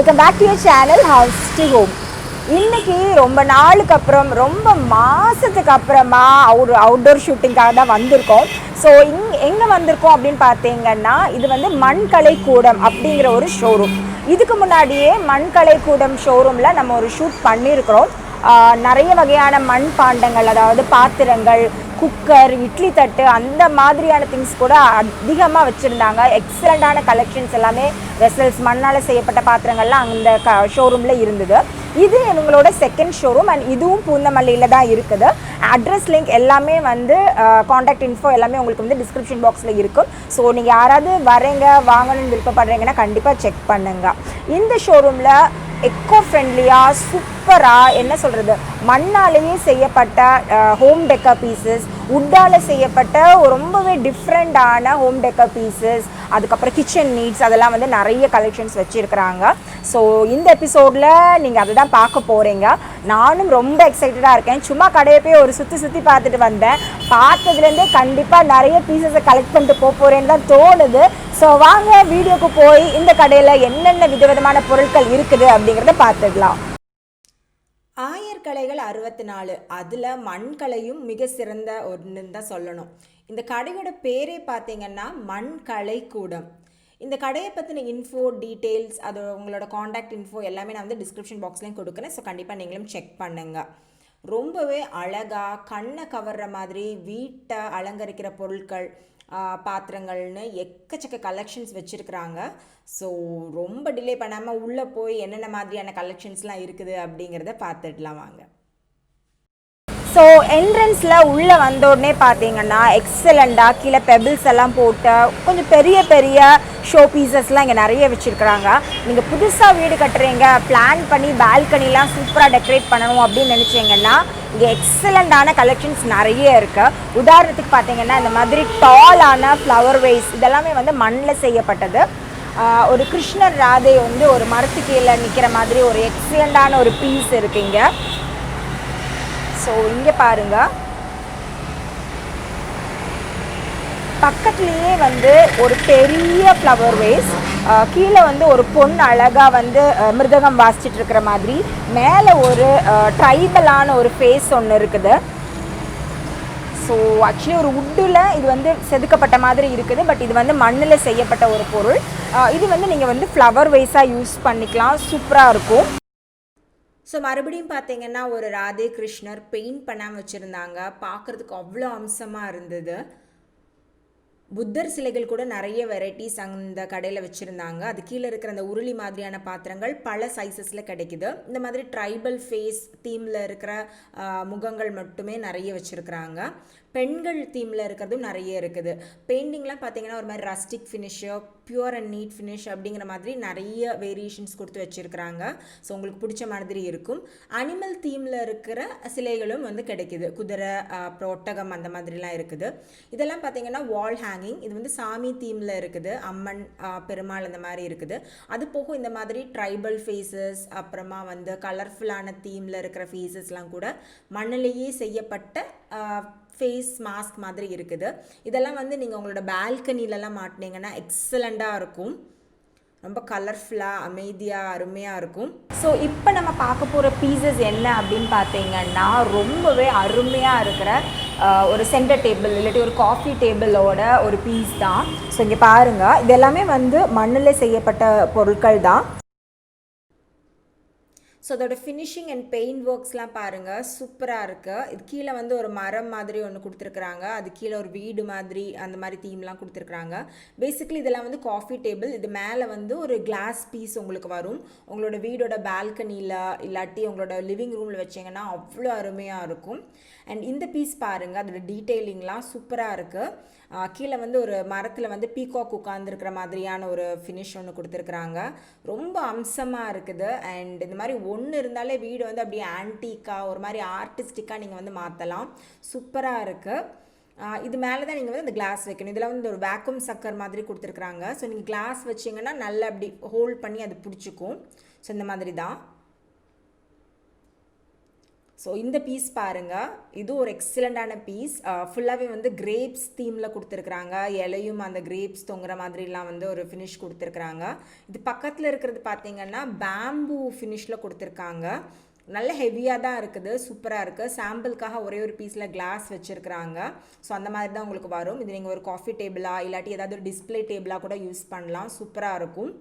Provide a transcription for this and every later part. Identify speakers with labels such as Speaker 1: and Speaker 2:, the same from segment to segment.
Speaker 1: Welcome back to your channel house to home. இன்னைக்கு ரொம்ப நாளுக்கு அப்புறம் ரொம்ப மாதத்துக்கு அப்புறமா ஒரு அவுட்டோர் ஷூட்டிங்காக தான் வந்திருக்கோம். ஸோ எங்கே வந்திருக்கோம் அப்படின்னு பார்த்தீங்கன்னா, இது வந்து மண்கலை கூடம் அப்படிங்கிற ஒரு ஷோரூம். இதுக்கு முன்னாடியே மண்கலை கூடம் ஷோரூமில் நம்ம ஒரு ஷூட் பண்ணியிருக்கிறோம். நிறைய வகையான மண் பாண்டங்கள், அதாவது பாத்திரங்கள், குக்கர், இட்லி தட்டு, அந்த மாதிரியான திங்ஸ் கூட அதிகமாக வச்சுருந்தாங்க. எக்ஸலண்ட்டான கலெக்ஷன்ஸ் எல்லாமே வெசல்ஸ், மண்ணால் செய்யப்பட்ட பாத்திரங்கள்லாம் அந்த ஷோரூமில் இருந்தது. இது இவங்களோட செகண்ட் ஷோரூம் அண்ட் இதுவும் பூந்தமல்லியில் தான் இருக்குது. அட்ரஸ் லிங்க் எல்லாமே வந்து காண்டாக்ட் இன்ஃபோ எல்லாமே உங்களுக்கு வந்து டிஸ்கிரிப்ஷன் பாக்ஸில் இருக்கும். ஸோ நீங்கள் யாராவது வரீங்க, வாங்கணும்னு விருப்பப்படுறீங்கன்னா கண்டிப்பாக செக் பண்ணுங்கள். இந்த ஷோரூமில் எக்கோ ஃப்ரெண்ட்லியாக சூப்பராக, என்ன சொல்கிறது, மண்ணாலேயே செய்யப்பட்ட ஹோம் டெக்கர் பீசஸ், உட்டால் செய்யப்பட்ட ரொம்பவே டிஃப்ரெண்ட்டான ஹோம் டெக்கர் பீசஸ், அதுக்கப்புறம் கிச்சன் நீட்ஸ், அதெல்லாம் வந்து நிறைய கலெக்ஷன்ஸ் வச்சுருக்குறாங்க. ஸோ இந்த எபிசோடில் நீங்கள் அதை தான் பார்க்க போகிறீங்க. நானும் ரொம்ப எக்ஸைட்டடாக இருக்கேன். சும்மா கடையை போய் ஒரு சுற்றி பார்த்துட்டு வந்தேன். பார்த்ததுலேருந்தே கண்டிப்பாக நிறைய பீசஸை கலெக்ட் பண்ணிட்டு போகிறேன்னு தான் தோணுது. ஸோ வாங்க வீடியோக்கு போய் இந்த கடையில் என்னென்ன விதவிதமான பொருட்கள் இருக்குது அப்படிங்கிறத பார்த்துக்கலாம். ஆயர்கலைகள் 64, அதில் மண்கலையும் மிக சிறந்த ஒன்றுன்னு தான் சொல்லணும். இந்த கடையோட பேரே பார்த்தீங்கன்னா மண்கலை கூடம். இந்த கடையை பற்றின இன்ஃபோ, டீட்டெயில்ஸ், அது உங்களோட காண்டாக்ட் இன்ஃபோ எல்லாமே நான் வந்து டிஸ்கிரிப்ஷன் பாக்ஸ்லேயும் கொடுக்குறேன். ஸோ கண்டிப்பாக நீங்களும் செக் பண்ணுங்கள். ரொம்பவே அழகாக கண்ணை கவர்ற மாதிரி வீட்டை அலங்கரிக்கிற பொருட்கள், பாத்திரங்கள்னு எக்கச்சக்க கலெக்ஷன்ஸ் வச்சுருக்குறாங்க. ஸோ ரொம்ப டிலே பண்ணாமல் உள்ளே போய் என்னென்ன மாதிரியான கலெக்ஷன்ஸ்லாம் இருக்குது அப்படிங்கிறத பார்த்துடலாம் வாங்க. ஸோ என்ட்ரன்ஸில் உள்ளே வந்தோடனே பார்த்தீங்கன்னா எக்ஸலண்ட்டாக கீழே பெபிள்ஸ் எல்லாம் போட்டு கொஞ்சம் பெரிய பெரிய ஷோ பீசஸ்லாம் இங்கே நிறைய வச்சுருக்குறாங்க. நீங்கள் புதுசாக வீடு கட்டுறீங்க, பிளான் பண்ணி பால்கனிலாம் சூப்பராக டெக்கரேட் பண்ணணும் அப்படின்னு நினச்சிங்கன்னா இங்கே எக்ஸலண்ட்டான கலெக்ஷன்ஸ் நிறைய இருக்குது. உதாரணத்துக்கு பார்த்தீங்கன்னா இந்த மாதிரி டாலான ஃப்ளவர் வேஸ், இதெல்லாமே வந்து மண்ணில் செய்யப்பட்டது. ஒரு கிருஷ்ணர் ராதை வந்து ஒரு மரத்து கீழே நிற்கிற மாதிரி ஒரு எக்ஸலண்ட்டான ஒரு பீஸ் இருக்குங்க. ஸோ இங்கே பாருங்கள், பக்கத்துலேயே வந்து ஒரு பெரிய ஃப்ளவர் வேஸ், கீழே வந்து ஒரு பொண்ணு அழகாக வந்து மிருதகம் வாசிச்சுட்டு இருக்கிற மாதிரி, மேலே ஒரு ட்ரைபலான ஒரு ஃபேஸ் ஒன்று இருக்குது. ஸோ ஆக்சுவலி ஒரு வுட்டில் இது வந்து செதுக்கப்பட்ட மாதிரி இருக்குது. பட் இது வந்து மண்ணில் செய்யப்பட்ட ஒரு பொருள். இது வந்து நீங்கள் வந்து ஃப்ளவர் வேஸாக யூஸ் பண்ணிக்கலாம். சூப்பராக இருக்கும். ஸோ மறுபடியும் பார்த்தீங்கன்னா ஒரு ராதே கிருஷ்ணர் பெயிண்ட் பண்ணாமல் வச்சுருந்தாங்க. பார்க்குறதுக்கு அவ்வளோ அம்சமாக இருந்தது. புத்தர் சிலைகள் கூட நிறைய வெரைட்டிஸ் அந்த கடையில் வச்சுருந்தாங்க. அது கீழே இருக்கிற அந்த உருளி மாதிரியான பாத்திரங்கள் பல சைஸஸில் கிடைக்குது. இந்த மாதிரி ட்ரைபல் ஃபேஸ் தீமில் இருக்கிற முகங்கள் மட்டுமே நிறைய வச்சுருக்குறாங்க. பெண்கள் தீமில் இருக்கிறதும் நிறைய இருக்குது. பெயிண்டிங்லாம் பார்த்தீங்கன்னா ஒரு மாதிரி rustic finish, pure and NEET finish அப்படிங்கிற மாதிரி நிறைய வேரியேஷன்ஸ் கொடுத்து வச்சுருக்குறாங்க. ஸோ உங்களுக்கு பிடிச்ச மாதிரி இருக்கும். அனிமல் தீமில் இருக்கிற சிலைகளும் வந்து கிடைக்குது. குதிரை, அப்புறம் ஒட்டகம், அந்த மாதிரிலாம் இருக்குது. இதெல்லாம் பார்த்தீங்கன்னா வால் ஹேங்கிங். இது வந்து சாமி தீமில் இருக்குது. அம்மன், பெருமாள், அந்த மாதிரி இருக்குது. அது போக இந்த மாதிரி ட்ரைபல் ஃபேஸஸ், அப்புறமா வந்து கலர்ஃபுல்லான தீமில் இருக்கிற ஃபேஸஸ்லாம் கூட மண்ணிலேயே செய்யப்பட்ட ஃபேஸ் மாஸ்க் மாதிரி இருக்குது. இதெல்லாம் வந்து நீங்கள் உங்களோட பால்கனிலலாம் மாட்டினீங்கன்னா எக்ஸலண்ட்டாக இருக்கும். ரொம்ப கலர்ஃபுல்லாக, அமைதியாக, அருமையாக இருக்கும். ஸோ இப்போ நம்ம பார்க்க போகிற பீசஸ் என்ன அப்படின்னு பார்த்தீங்கன்னா, ரொம்பவே அருமையாக இருக்கிற ஒரு சென்டர் டேபிள் இல்லாட்டி ஒரு காஃபி டேபிளோட ஒரு பீஸ் தான். ஸோ இங்கே பாருங்கள், இது எல்லாமே வந்து மண்ணில் செய்யப்பட்ட பொருட்கள் தான். ஸோ அதோட ஃபினிஷிங் அண்ட் பெயிண்ட் ஒர்க்ஸ்லாம் பாருங்கள், சூப்பராக இருக்குது. இது கீழே வந்து ஒரு மரம் மாதிரி ஒன்று கொடுத்துருக்குறாங்க. அது கீழே ஒரு வீடு மாதிரி, அந்த மாதிரி தீம்லாம் கொடுத்துருக்குறாங்க. பேசிக்கலி இதெல்லாம் வந்து காஃபி டேபிள். இது மேலே வந்து ஒரு கிளாஸ் பீஸ் உங்களுக்கு வரும். உங்களோட வீடோட பால்கனியில் இல்லாட்டி உங்களோட லிவிங் ரூமில் வச்சிங்கன்னா அவ்வளோ அருமையாக இருக்கும். அண்ட் இந்த பீஸ் பாருங்கள், அதோட டீட்டெயிலிங்லாம் சூப்பராக இருக்குது. கீழே வந்து ஒரு மரத்தில் வந்து பீகாக் உட்காந்துருக்கிற மாதிரியான ஒரு ஃபினிஷ் ஒன்று கொடுத்துருக்குறாங்க. ரொம்ப அம்சமாக இருக்குது. அண்ட் இந்த மாதிரி ஒன்று இருந்தாலே வீடு வந்து அப்படியே ஆன்டீக்காக, ஒரு மாதிரி ஆர்டிஸ்டிக்காக நீங்கள் வந்து மாற்றலாம். சூப்பராக இருக்குது. இது மேலே தான் நீங்கள் வந்து இந்த கிளாஸ் வைக்கணும். இதில் வந்து ஒரு வேக்யூம் சக்கர் மாதிரி கொடுத்துருக்குறாங்க. ஸோ நீங்கள் கிளாஸ் வச்சிங்கன்னா நல்லா அப்படி ஹோல்ட் பண்ணி அது பிடிச்சிக்கும். ஸோ இந்த மாதிரி தான். ஸோ இந்த பீஸ் பாருங்கள், இது ஒரு எக்ஸலண்ட்டான பீஸ். ஃபுல்லாகவே வந்து கிரேப்ஸ் தீமில் கொடுத்துருக்குறாங்க. இலையும் அந்த கிரேப்ஸ் தொங்குற மாதிரிலாம் வந்து ஒரு ஃபினிஷ் கொடுத்துருக்குறாங்க. இது பக்கத்தில் இருக்கிறது பார்த்திங்கன்னா பேம்பூ ஃபினிஷில் கொடுத்துருக்காங்க. நல்ல ஹெவியாக தான் இருக்குது, சூப்பராக இருக்குது. சாம்பிளுக்காக ஒரே ஒரு பீஸில் கிளாஸ் வச்சுருக்குறாங்க. ஸோ அந்த மாதிரி தான் உங்களுக்கு வரும். இது நீங்கள் ஒரு காஃபி டேபிளாக இல்லாட்டி ஏதாவது ஒரு டிஸ்பிளே டேபிளாக கூட யூஸ் பண்ணலாம், சூப்பராக இருக்கும்.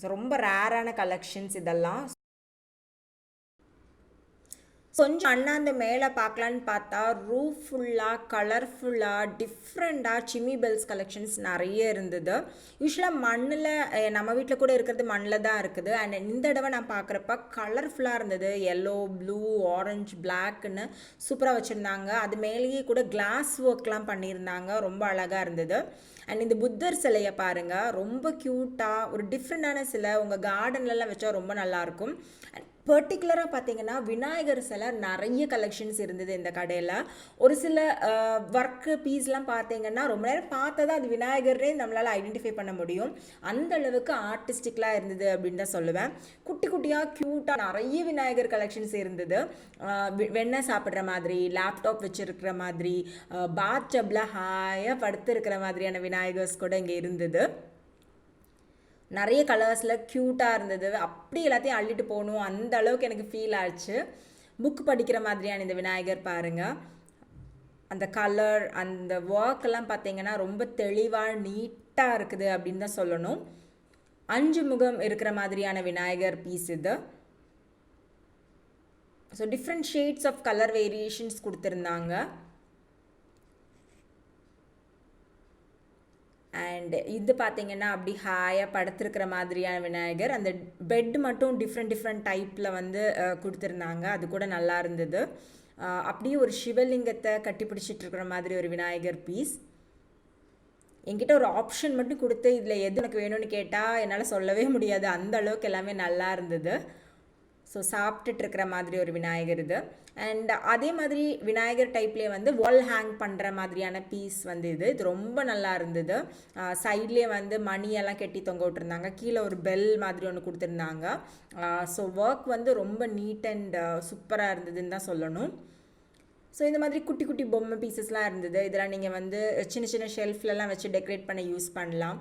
Speaker 1: ஸோ ரொம்ப ரேரான கலெக்ஷன்ஸ் இதெல்லாம். கொஞ்சம் அண்ணாந்து மேலே பார்க்கலான்னு பார்த்தா ரூஃப் ஃபுல்லாக கலர்ஃபுல்லாக டிஃப்ரெண்ட்டாக சிம்மி பெல்ஸ் கலெக்ஷன்ஸ் நிறைய இருந்தது. யூஸ்வலாக மண்ணில் நம்ம வீட்டில் கூட இருக்கிறது மண்ணில் தான் இருக்குது. அண்ட் இந்த தடவை நான் பார்க்குறப்ப கலர்ஃபுல்லாக இருந்தது. எல்லோ, ப்ளூ, ஆரஞ்சு, பிளாக்னு சூப்பராக வச்சுருந்தாங்க. அது மேலேயே கூட கிளாஸ் ஒர்க்லாம் பண்ணியிருந்தாங்க, ரொம்ப அழகாக இருந்தது. அண்ட் இந்த புத்தர் சிலையை பாருங்கள், ரொம்ப க்யூட்டாக ஒரு டிஃப்ரெண்ட்டான சிலை. உங்கள் கார்டன்லலாம் வச்சா ரொம்ப நல்லாயிருக்கும். பர்டிகுலராக பார்த்தீங்கன்னா விநாயகர் சிலை நிறைய கலெக்ஷன்ஸ் இருந்தது இந்த கடையில். ஒரு சில ஒர்க்கு பீஸ்லாம் பார்த்தீங்கன்னா ரொம்ப நேரம் பார்த்தா தான் அது விநாயகர்னே நம்மளால் ஐடென்டிஃபை பண்ண முடியும். அந்த அளவுக்கு ஆர்டிஸ்டிக்கலாக இருந்தது அப்படின்னு தான் சொல்லுவேன். குட்டி குட்டியாக க்யூட்டாக நிறைய விநாயகர் கலெக்ஷன்ஸ் இருந்தது. வெண்ணெய் சாப்பிட்ற மாதிரி, லேப்டாப் வச்சுருக்கிற மாதிரி, பாத் டப்பில் ஹாயாக படுத்துருக்கிற மாதிரியான விநாயகர்ஸ் கூட இங்கே இருந்தது. நிறைய கலர்ஸில் க்யூட்டாக இருந்தது. அப்படி எல்லாத்தையும் அள்ளிட்டு போகணும் அந்த அளவுக்கு எனக்கு ஃபீல் ஆச்சு. புக் படிக்கிற மாதிரியான இந்த விநாயகர் பாருங்கள், அந்த கலர் அந்த ஒர்க்கெல்லாம் பார்த்தீங்கன்னா ரொம்ப தெளிவாக நீட்டாக இருக்குது அப்படின்னு தான் சொல்லணும். 5 முகம் இருக்கிற மாதிரியான விநாயகர் பீஸ் இது. So different shades of colour variations கொடுத்துருந்தாங்க. அண்ட் இது பார்த்திங்கன்னா அப்படி ஹாயாக படுத்துருக்கிற மாதிரியான விநாயகர். அந்த பெட் மட்டும் டிஃப்ரெண்ட் டைப்பில் வந்து கொடுத்துருந்தாங்க, அது கூட நல்லா இருந்தது. அப்படியே ஒரு சிவலிங்கத்தை கட்டி பிடிச்சிட்ருக்கிற மாதிரி ஒரு விநாயகர் பீஸ். என்கிட்ட ஒரு ஆப்ஷன் மட்டும் கொடுத்து இதில் எது எனக்கு வேணும்னு கேட்டால் என்னால் சொல்லவே முடியாது, அந்த அளவுக்கு எல்லாமே நல்லா இருந்தது. ஸோ சாப்பிட்டுட்ருக்கிற மாதிரி ஒரு விநாயகர் இது. அண்ட் அதே மாதிரி விநாயகர் டைப்லேயே வந்து வால் ஹேங் பண்ணுற மாதிரியான பீஸ் வந்து இது ரொம்ப நல்லா இருந்தது. சைட்லேயே வந்து மணியெல்லாம் கட்டி தொங்க விட்டுருந்தாங்க. கீழே ஒரு பெல் மாதிரி ஒன்று கொடுத்துருந்தாங்க. ஸோ ஒர்க் வந்து ரொம்ப நீட் அண்ட் சூப்பராக இருந்ததுன்னு தான் சொல்லணும். ஸோ இந்த மாதிரி குட்டி குட்டி பொம்மை பீசஸ்லாம் இருந்தது. இதெல்லாம் நீங்கள் வந்து சின்ன சின்ன ஷெல்ஃப்லலாம் வச்சு டெக்கரேட் பண்ண யூஸ் பண்ணலாம்.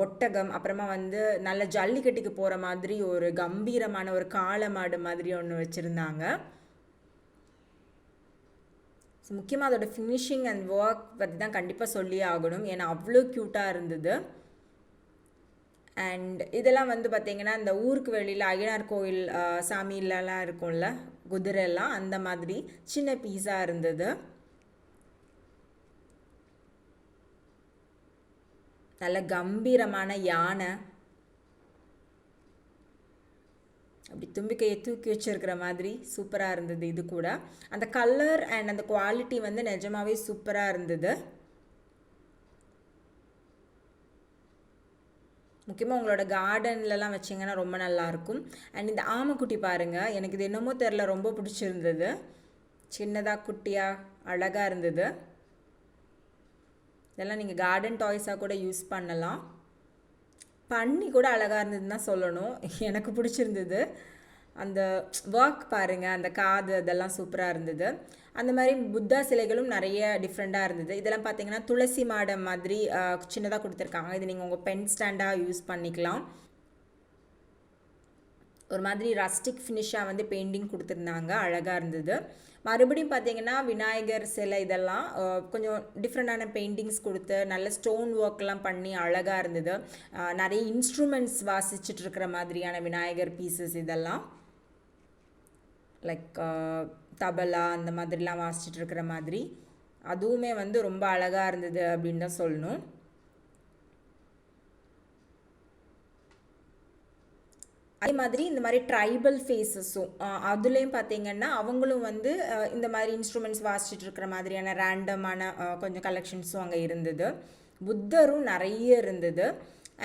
Speaker 1: ஒட்டகம், அப்புறமா வந்து நல்ல ஜல்லிக்கட்டுக்கு போகிற மாதிரி ஒரு கம்பீரமான ஒரு காளை மாடு மாதிரி ஒன்று வச்சுருந்தாங்க. ஸோ முக்கியமாக அதோட ஃபினிஷிங் அண்ட் ஒர்க் பற்றி தான் கண்டிப்பாக சொல்லியே ஆகணும், ஏன்னா அவ்வளோ க்யூட்டாக இருந்தது. அண்ட் இதெல்லாம் வந்து பார்த்திங்கன்னா இந்த ஊருக்கு வெளியில் அய்யனார் கோயில் சாமியிலலாம் இருக்கும்ல குதிரைலாம், அந்த மாதிரி சின்ன பீஸாக இருந்தது. நல்ல கம்பீரமான யானை, அப்படி தும்பிக்கையை தூக்கி வச்சுருக்கிற மாதிரி சூப்பராக இருந்தது. இது கூட அந்த கலர் அண்ட் அந்த குவாலிட்டி வந்து நிஜமாவே சூப்பராக இருந்தது. முக்கியமாக உங்களோட கார்டன்லலாம் வச்சிங்கன்னா ரொம்ப நல்லாயிருக்கும். அண்ட் இந்த ஆமைக்குட்டி பாருங்கள், எனக்கு இது என்னமோ தெரில, ரொம்ப பிடிச்சிருந்தது. சின்னதாக குட்டியாக அழகாக இருந்தது. இதெல்லாம் நீங்கள் கார்டன் டாய்ஸாக கூட யூஸ் பண்ணலாம். பண்ணி கூட அழகாக இருந்ததுன்னு தான் சொல்லணும், எனக்கு பிடிச்சிருந்தது. அந்த ஒர்க் பாருங்கள், அந்த காது அதெல்லாம் சூப்பராக இருந்தது. அந்த மாதிரி புத்தா சிலைகளும் நிறைய டிஃப்ரெண்ட்டாக இருந்தது. இதெல்லாம் பார்த்தீங்கன்னா துளசி மாடம் மாதிரி சின்னதாக கொடுத்துருக்காங்க. இது நீங்கள் உங்கள் பென் ஸ்டாண்டாக யூஸ் பண்ணிக்கலாம். ஒரு மாதிரி ரஸ்டிக் ஃபினிஷாக வந்து பெயிண்டிங் கொடுத்துருந்தாங்க, அழகாக இருந்தது. மறுபடியும் பார்த்தீங்கன்னா விநாயகர் சிலை இதெல்லாம் கொஞ்சம் டிஃப்ரெண்ட்டான பெயிண்டிங்ஸ் கொடுத்து நல்ல ஸ்டோன் ஒர்க்லாம் பண்ணி அழகாக இருந்தது. நிறைய இன்ஸ்ட்ருமெண்ட்ஸ் வாசிச்சுட்ருக்கிற மாதிரியான விநாயகர் பீசஸ் இதெல்லாம், லைக் தபலா அந்த மாதிரிலாம் வாசிச்சுட்டு இருக்கிற மாதிரி, அதுவுமே வந்து ரொம்ப அழகாக இருந்தது அப்படின்னு தான் சொல்லணும். அதே மாதிரி இந்த மாதிரி ட்ரைபல் ஃபேஸஸும் அதுலேயும் பார்த்தீங்கன்னா அவங்களும் வந்து இந்த மாதிரி இன்ஸ்ட்ருமெண்ட்ஸ் வாசிச்சுட்டு இருக்கிற மாதிரியான ரேண்டமான கொஞ்சம் கலெக்ஷன்ஸும் அங்கே இருந்தது. புத்தரும் நிறைய இருந்தது.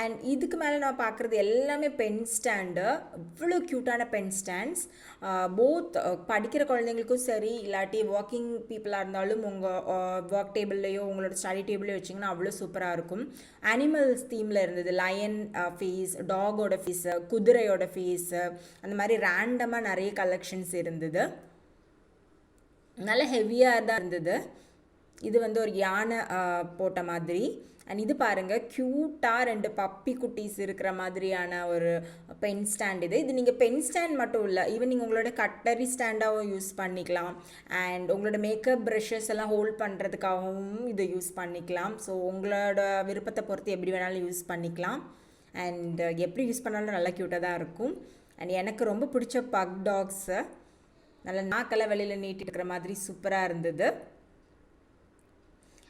Speaker 1: அண்ட் இதுக்கு மேலே நான் பார்க்குறது எல்லாமே பென் ஸ்டாண்டு, அவ்வளோ க்யூட்டான பென் ஸ்டாண்ட்ஸ். போத் படிக்கிற குழந்தைங்களுக்கும் சரி, இல்லாட்டி வாக்கிங் பீப்புளாக இருந்தாலும் உங்கள் ஒர்க் டேபிள்லையோ உங்களோட ஸ்டடி டேபிள்லையோ வச்சிங்கன்னா அவ்வளோ சூப்பராக இருக்கும். அனிமல்ஸ் தீமில் இருந்தது, லயன் ஃபேஸ், டாகோட ஃபேஸு, குதிரையோட ஃபேஸு, அந்த மாதிரி ரேண்டமாக நிறைய கலெக்ஷன்ஸ் இருந்தது. நல்ல ஹெவியாக தான் இருந்தது. இது வந்து ஒரு யானை போட்ட மாதிரி. அண்ட் இது பாருங்கள், க்யூட்டாக 2 பப்பி குட்டீஸ் இருக்கிற மாதிரியான ஒரு பென் ஸ்டாண்ட். இது நீங்கள் பென் ஸ்டாண்ட் மட்டும் இல்லை, ஈவன் நீங்கள் உங்களோட கட்டரி ஸ்டாண்டாகவும் யூஸ் பண்ணிக்கலாம். அண்ட் உங்களோட மேக்கப் ப்ரஷஸ் எல்லாம் ஹோல்ட் பண்ணுறதுக்காகவும் இதை யூஸ் பண்ணிக்கலாம். ஸோ உங்களோட விருப்பத்தை பொறுத்து எப்படி வேணாலும் யூஸ் பண்ணிக்கலாம். அண்ட் எப்படி யூஸ் பண்ணாலும் நல்லா க்யூட்டாக தான் இருக்கும். அண்ட் எனக்கு ரொம்ப பிடிச்ச பக் டாக்ஸு, நல்லா நாக்கெல்லாம் வெளியில் நீட்டிட்டு இருக்கிற மாதிரி சூப்பராக இருந்தது.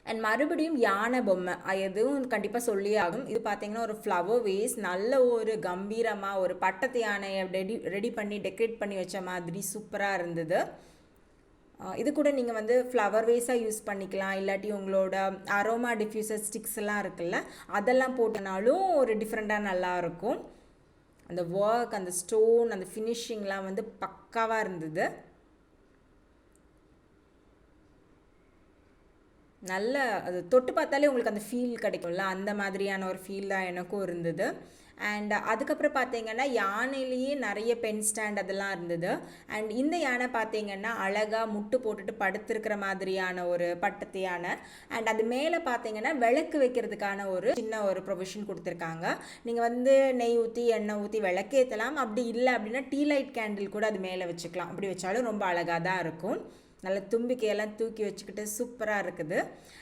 Speaker 1: அண்ட் மறுபடியும் யானை பொம்மை, எதுவும் கண்டிப்பாக சொல்லியே ஆகும். இது பார்த்தீங்கன்னா ஒரு ஃப்ளவர் வேஸ், நல்ல ஒரு கம்பீரமாக ஒரு பட்டத்து யானையை ரெடி பண்ணி டெக்கரேட் பண்ணி வச்ச மாதிரி சூப்பராக இருந்தது. இது கூட நீங்கள் வந்து ஃப்ளவர் வேஸாக யூஸ் பண்ணிக்கலாம், இல்லாட்டி உங்களோட அரோமா டிஃப்யூசர் ஸ்டிக்ஸ் எல்லாம் இருக்குல்ல, அதெல்லாம் போட்டனாலும் ஒரு டிஃப்ரெண்ட்டாக நல்லாயிருக்கும். அந்த ஒர்க், அந்த ஸ்டோன், அந்த ஃபினிஷிங்லாம் வந்து பக்காவாக இருந்தது. நல்ல அது தொட்டு பார்த்தாலே உங்களுக்கு அந்த ஃபீல் கிடைக்கும்ல, அந்த மாதிரியான ஒரு ஃபீல் தான் எனக்கும் இருந்தது. அண்ட் அதுக்கப்புறம் பார்த்தீங்கன்னா யானையிலேயே நிறைய பென் ஸ்டாண்ட் அதெல்லாம் இருந்தது. அண்ட் இந்த யானை பார்த்தீங்கன்னா அழகாக முட்டு போட்டுட்டு படுத்திருக்கிற மாதிரியான ஒரு பட்டத்து யானை. அண்ட் அது மேலே பார்த்தீங்கன்னா விளக்கு வைக்கிறதுக்கான ஒரு சின்ன ஒரு ப்ரொவிஷன் கொடுத்துருக்காங்க. நீங்கள் வந்து நெய் ஊற்றி எண்ணெய் ஊற்றி விளக்கேற்றலாம், அப்படி இல்லை அப்படின்னா டீ லைட் கேண்டில் கூட அது மேலே வச்சுக்கலாம். அப்படி வச்சாலும் ரொம்ப அழகாக தான் இருக்கும். நல்ல தும்பிக்கையெல்லாம் தூக்கி வச்சுக்கிட்டு சூப்பராக இருக்குது.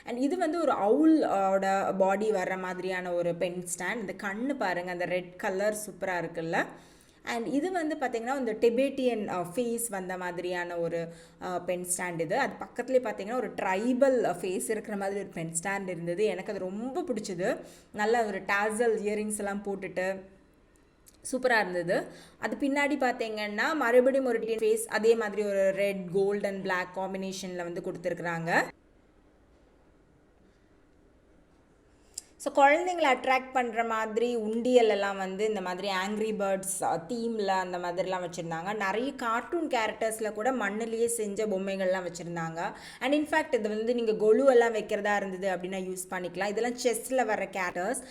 Speaker 1: அண்ட் இது வந்து ஒரு அவுலோட பாடி வர்ற மாதிரியான ஒரு பென் ஸ்டாண்ட். இந்த கண்ணு பாருங்கள், அந்த ரெட் கலர் சூப்பராக இருக்குல்ல. அண்ட் இது வந்து பார்த்திங்கன்னா இந்த டிபேட்டியன் ஃபேஸ் வந்த மாதிரியான ஒரு பென் ஸ்டாண்ட். இது அது பக்கத்துலேயே பார்த்திங்கன்னா ஒரு ட்ரைபல் ஃபேஸ் இருக்கிற மாதிரி ஒரு பென் ஸ்டாண்ட் இருந்தது. எனக்கு அது ரொம்ப பிடிச்சது. நல்ல ஒரு டாசல் இயரிங்ஸ் எல்லாம் போட்டுட்டு சூப்பராக இருந்தது. அது பின்னாடி பார்த்தீங்கன்னா மறுபடியும் ஒரு ஃபேஸ் அதே மாதிரி ஒரு ரெட், கோல்ட் அண்ட் பிளாக் காம்பினேஷனில் வந்து கொடுத்துருக்குறாங்க. ஸோ குழந்தைங்களை அட்ராக்ட் பண்ணுற மாதிரி உண்டியலெல்லாம் வந்து இந்த மாதிரி ஆங்க்ரி பேர்ட்ஸ் தீமில் அந்த மாதிரிலாம் வச்சுருந்தாங்க. நிறைய கார்ட்டூன் கேரக்டர்ஸில் கூட மண்ணிலேயே செஞ்ச பொம்மைகள்லாம் வச்சுருந்தாங்க. அண்ட் இன்ஃபேக்ட் இது வந்து நீங்கள் கொலுவெல்லாம் வைக்கிறதா இருந்தது அப்படின்னா யூஸ் பண்ணிக்கலாம். இதெல்லாம் செஸ்ஸில் வர கேரக்டர்ஸ்,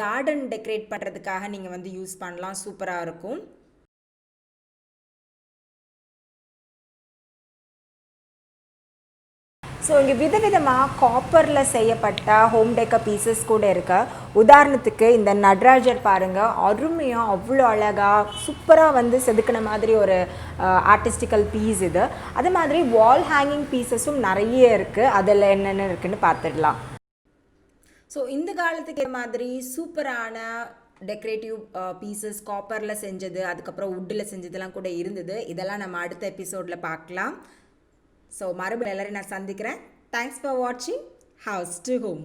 Speaker 1: கார்டன் டெக்கரேட் பண்ணுறதுக்காக நீங்கள் வந்து யூஸ் பண்ணலாம். சூப்பராக இருக்கும். ஸோ இங்கே விதவிதமாக காப்பரில் செய்யப்பட்ட ஹோம் டெக்கர் பீசஸ் கூட இருக்கு. உதாரணத்துக்கு இந்த நடராஜர் பாருங்கள், அருமையாக அவ்வளோ அழகாக சூப்பராக வந்து செதுக்கின மாதிரி ஒரு ஆர்டிஸ்டிக்கல் பீஸ் இது. அதே மாதிரி வால் ஹேங்கிங் பீசஸும் நிறைய இருக்குது. அதில் என்னென்ன இருக்குதுன்னு பார்த்துடலாம். ஸோ இந்த காலத்துக்கு மாதிரி சூப்பரான டெக்கரேட்டிவ் பீசஸ் காப்பரில் செஞ்சது, அதுக்கப்புறம் வுட்டில் செஞ்சதெல்லாம் கூட இருந்தது. இதெல்லாம் நம்ம அடுத்த எபிசோடில் பார்க்கலாம். ஸோ மறுபடியும் எல்லோரையும் நான் சந்திக்கிறேன். தேங்க்ஸ் ஃபார் வாட்சிங் ஹவுஸ் டு ஹோம்.